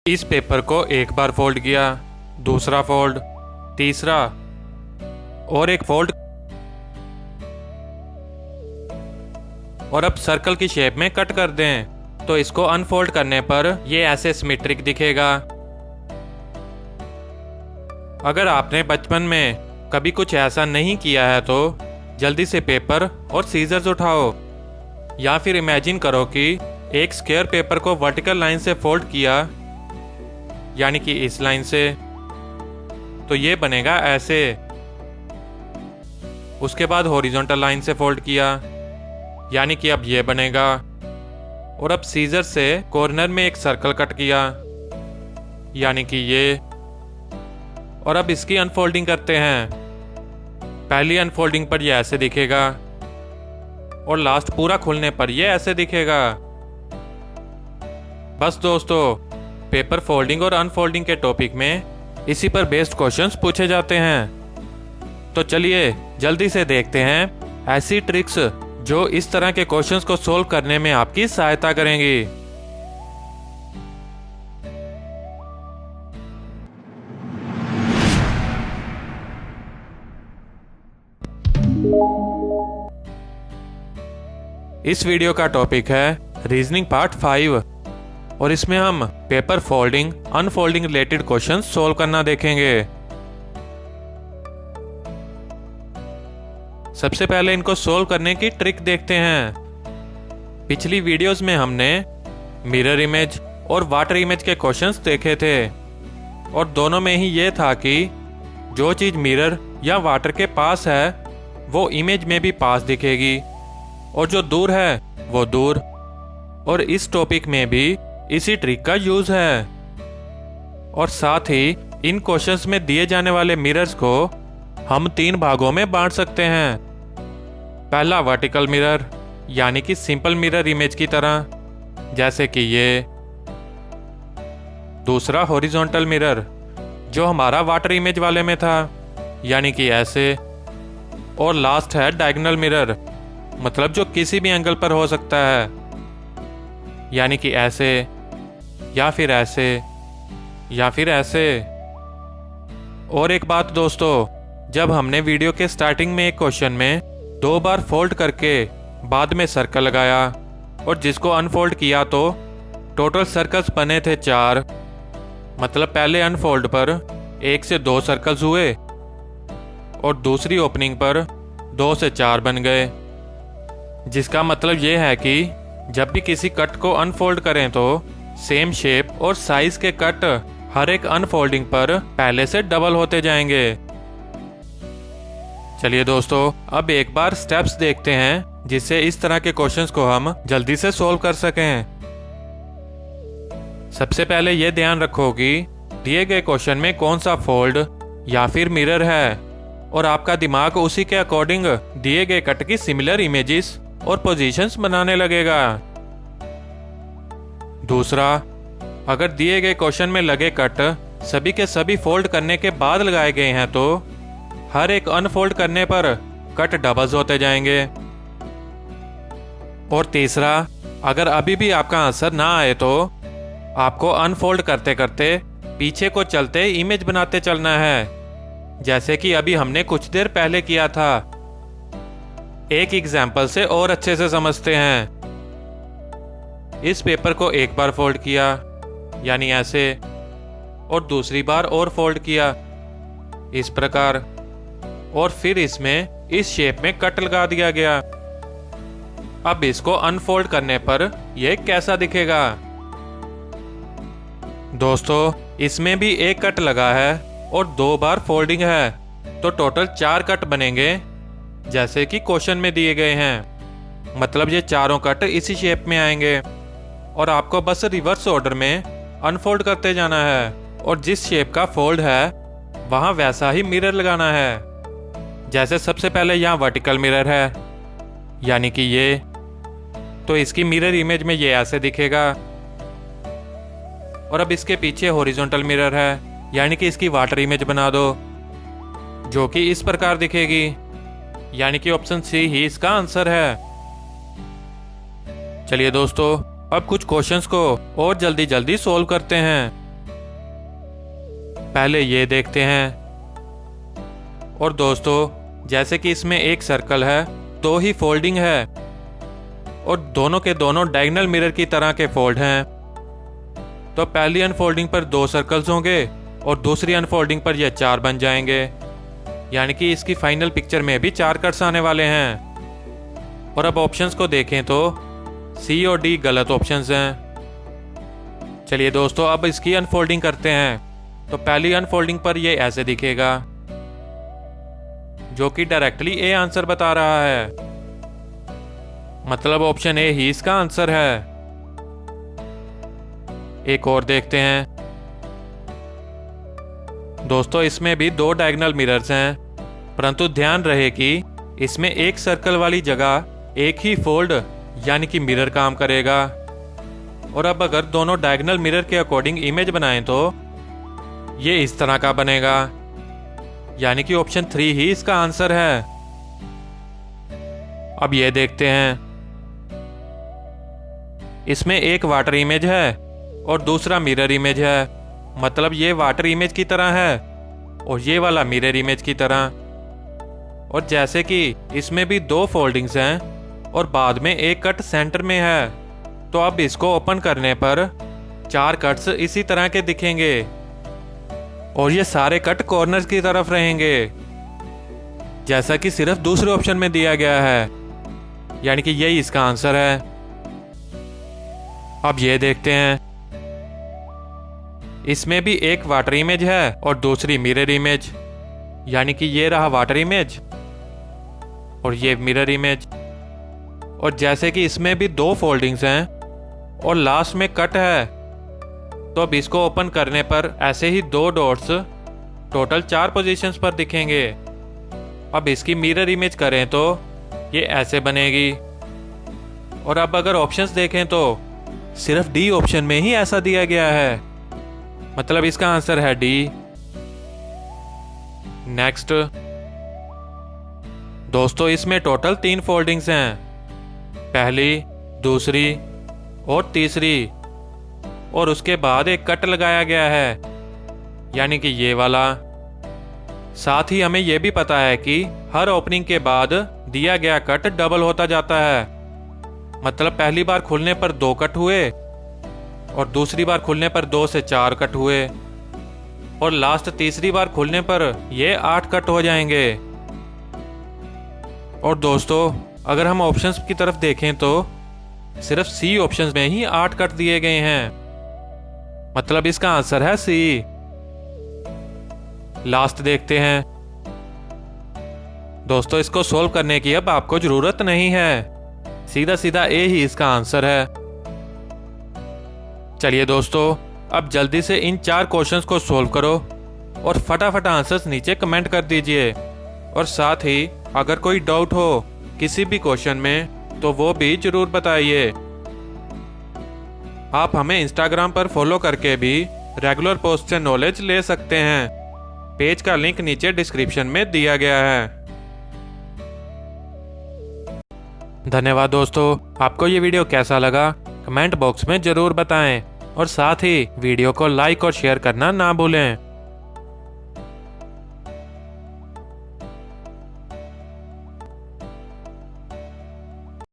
इस पेपर को एक बार फोल्ड किया, दूसरा फोल्ड, तीसरा और एक फोल्ड, और अब सर्कल की शेप में कट कर दें तो इसको अनफोल्ड करने पर ये ऐसे सिमेट्रिक दिखेगा। अगर आपने बचपन में कभी कुछ ऐसा नहीं किया है तो जल्दी से पेपर और सीजर्स उठाओ, या फिर इमेजिन करो कि एक स्क्वायर पेपर को वर्टिकल लाइन से फोल्ड किया, यानी कि इस लाइन से, तो ये बनेगा ऐसे। उसके बाद हॉरिजॉन्टल लाइन से फोल्ड किया, यानी कि अब ये बनेगा। और अब सीजर से कॉर्नर में एक सर्कल कट किया, यानी कि ये। और अब इसकी अनफोल्डिंग करते हैं। पहली अनफोल्डिंग पर ये ऐसे दिखेगा और लास्ट पूरा खुलने पर ये ऐसे दिखेगा। बस दोस्तों, पेपर फोल्डिंग और अनफोल्डिंग के टॉपिक में इसी पर बेस्ड क्वेश्चंस पूछे जाते हैं। तो चलिए जल्दी से देखते हैं ऐसी ट्रिक्स जो इस तरह के क्वेश्चंस को सोल्व करने में आपकी सहायता करेंगी। इस वीडियो का टॉपिक है रीजनिंग पार्ट 5 और इसमें हम paper folding unfolding related question solve करना देखेंगे। सबसे पहले इनको सोल्व करने की ट्रिक देखते हैं। पिछली वीडियोस में हमने मिरर इमेज और वाटर इमेज के क्वेश्चंस देखे थे और दोनों में ही ये था कि जो चीज मिरर या वाटर के पास है वो इमेज में भी पास दिखेगी और जो दूर है वो दूर। और इस टॉपिक में भी इसी ट्रिक का यूज है। और साथ ही इन क्वेश्चंस में दिए जाने वाले मिरर्स को हम 3 भागों में बांट सकते हैं। पहला वर्टिकल मिरर, यानी कि सिंपल मिरर इमेज की तरह, जैसे कि ये। दूसरा हॉरिजॉन्टल मिरर, जो हमारा वाटर इमेज वाले में था, यानी कि ऐसे। और लास्ट है डायगोनल मिरर, मतलब जो किसी भी एंगल पर हो सकता है, यानी कि ऐसे, या फिर ऐसे, या फिर ऐसे। और एक बात दोस्तों, जब हमने वीडियो के स्टार्टिंग में एक क्वेश्चन में 2 बार फोल्ड करके बाद में सर्कल लगाया और जिसको अनफोल्ड किया तो टोटल सर्कल्स बने थे 4, मतलब पहले अनफोल्ड पर 1 से 2 सर्कल्स हुए और दूसरी ओपनिंग पर 2 से 4 बन गए। जिसका मतलब ये है कि जब भी किसी कट को अनफोल्ड करें तो सेम शेप और साइज के कट हर एक अनफोल्डिंग पर पहले से डबल होते जाएंगे। चलिए दोस्तों, अब एक बार स्टेप्स देखते हैं जिससे इस तरह के क्वेश्चंस को हम जल्दी से सोल्व कर सकें। सबसे पहले यह ध्यान रखो कि दिए गए क्वेश्चन में कौन सा फोल्ड या फिर मिरर है और आपका दिमाग उसी के अकॉर्डिंग दिए गए कट की सिमिलर इमेजेस और पोजीशंस बनाने लगेगा। दूसरा, अगर दिए गए क्वेश्चन में लगे कट सभी के सभी फोल्ड करने के बाद लगाए गए हैं तो हर एक अनफोल्ड करने पर कट डबल्स होते जाएंगे। और तीसरा, अगर अभी भी आपका आंसर ना आए तो आपको अनफोल्ड करते करते पीछे को चलते इमेज बनाते चलना है, जैसे कि अभी हमने कुछ देर पहले किया था। एक एग्जाम्पल से और अच्छे से समझते हैं। इस पेपर को एक बार फोल्ड किया, यानी ऐसे, और दूसरी बार और फोल्ड किया, इस प्रकार, और फिर इसमें इस शेप में कट लगा दिया गया। अब इसको अनफोल्ड करने पर यह कैसा दिखेगा? दोस्तों, इसमें भी एक कट लगा है और 2 बार फोल्डिंग है, तो टोटल 4 कट बनेंगे जैसे कि क्वेश्चन में दिए गए हैं। मतलब ये चारों कट इसी शेप में आएंगे और आपको बस रिवर्स ऑर्डर में अनफोल्ड करते जाना है और जिस शेप का फोल्ड है वहां वैसा ही मिरर लगाना है। जैसे सबसे पहले यहाँ वर्टिकल मिरर है, यानी कि ये, तो इसकी मिरर इमेज में ये ऐसे दिखेगा। और अब इसके पीछे हॉरिजॉन्टल मिरर है, यानी कि इसकी वाटर इमेज बना दो, जो कि इस प्रकार दिखेगी, यानी कि ऑप्शन सी ही इसका आंसर है। चलिए दोस्तों, अब कुछ क्वेश्चंस को और जल्दी जल्दी सोल्व करते हैं। पहले ये देखते हैं। और दोस्तों, जैसे कि इसमें एक सर्कल है, दो ही फोल्डिंग है और दोनों के दोनों डायगोनल मिरर की तरह के फोल्ड हैं। तो पहली अनफोल्डिंग पर 2 सर्कल्स होंगे और दूसरी अनफोल्डिंग पर ये 4 बन जाएंगे, यानी कि इसकी फाइनल पिक्चर में भी 4 कट्स आने वाले हैं। और अब ऑप्शंस को देखें तो सी और डी गलत ऑप्शंस हैं। चलिए दोस्तों, अब इसकी अनफोल्डिंग करते हैं। तो पहली अनफोल्डिंग पर ये ऐसे दिखेगा, जो कि डायरेक्टली ए आंसर बता रहा है। मतलब ऑप्शन ए ही इसका आंसर है। एक और देखते हैं। दोस्तों, इसमें भी 2 डायगोनल मिरर्स हैं, परंतु ध्यान रहे कि इसमें एक सर्कल वाली जगह एक ही फोल्ड यानी कि मिरर काम करेगा। और अब अगर दोनों डायगोनल मिरर के अकॉर्डिंग इमेज बनाएं तो ये इस तरह का बनेगा, यानी कि ऑप्शन 3 ही इसका आंसर है। अब ये देखते हैं। इसमें एक वाटर इमेज है और दूसरा मिरर इमेज है। मतलब ये वाटर इमेज की तरह है और ये वाला मिरर इमेज की तरह। और जैसे कि इसमें भी 2 फोल्डिंग्स हैं और बाद में एक कट सेंटर में है, तो अब इसको ओपन करने पर 4 कट्स इसी तरह के दिखेंगे और ये सारे कट कॉर्नर्स की तरफ रहेंगे, जैसा कि सिर्फ दूसरे ऑप्शन में दिया गया है, यानी कि यही इसका आंसर है। अब ये देखते हैं। इसमें भी एक वाटर इमेज है और दूसरी मिरर इमेज, यानी कि ये रहा वाटर इमेज और ये मिरर इमेज। और जैसे कि इसमें भी 2 फोल्डिंग्स हैं और लास्ट में कट है, तो अब इसको ओपन करने पर ऐसे ही 2 डॉट्स टोटल 4 पोजीशंस पर दिखेंगे। अब इसकी मिरर इमेज करें तो ये ऐसे बनेगी। और अब अगर ऑप्शंस देखें तो सिर्फ डी ऑप्शन में ही ऐसा दिया गया है, मतलब इसका आंसर है डी। नेक्स्ट। दोस्तों, इसमें टोटल 3 फोल्डिंग्स हैं, पहली, दूसरी और तीसरी, और उसके बाद एक कट लगाया गया है, यानी कि ये वाला। साथ ही हमें यह भी पता है कि हर ओपनिंग के बाद दिया गया कट डबल होता जाता है। मतलब पहली बार खुलने पर 2 कट हुए और दूसरी बार खुलने पर 2 से 4 कट हुए और लास्ट तीसरी बार खुलने पर ये 8 कट हो जाएंगे। और दोस्तों, अगर हम ऑप्शंस की तरफ देखें तो सिर्फ सी ऑप्शंस में ही 8 कट दिए गए हैं, मतलब इसका आंसर है सी। लास्ट देखते हैं। दोस्तों, इसको सोल्व करने की अब आपको जरूरत नहीं है, सीधा सीधा ए ही इसका आंसर है। चलिए दोस्तों, अब जल्दी से इन 4 क्वेश्चंस को सोल्व करो और फटाफट आंसर्स नीचे कमेंट कर दीजिए। और साथ ही अगर कोई डाउट हो किसी भी क्वेश्चन में तो वो भी जरूर बताइए। आप हमें इंस्टाग्राम पर फॉलो करके भी रेगुलर पोस्ट से नॉलेज ले सकते हैं। पेज का लिंक नीचे डिस्क्रिप्शन में दिया गया है। धन्यवाद दोस्तों। आपको ये वीडियो कैसा लगा कमेंट बॉक्स में जरूर बताएं और साथ ही वीडियो को लाइक और शेयर करना ना भूलें।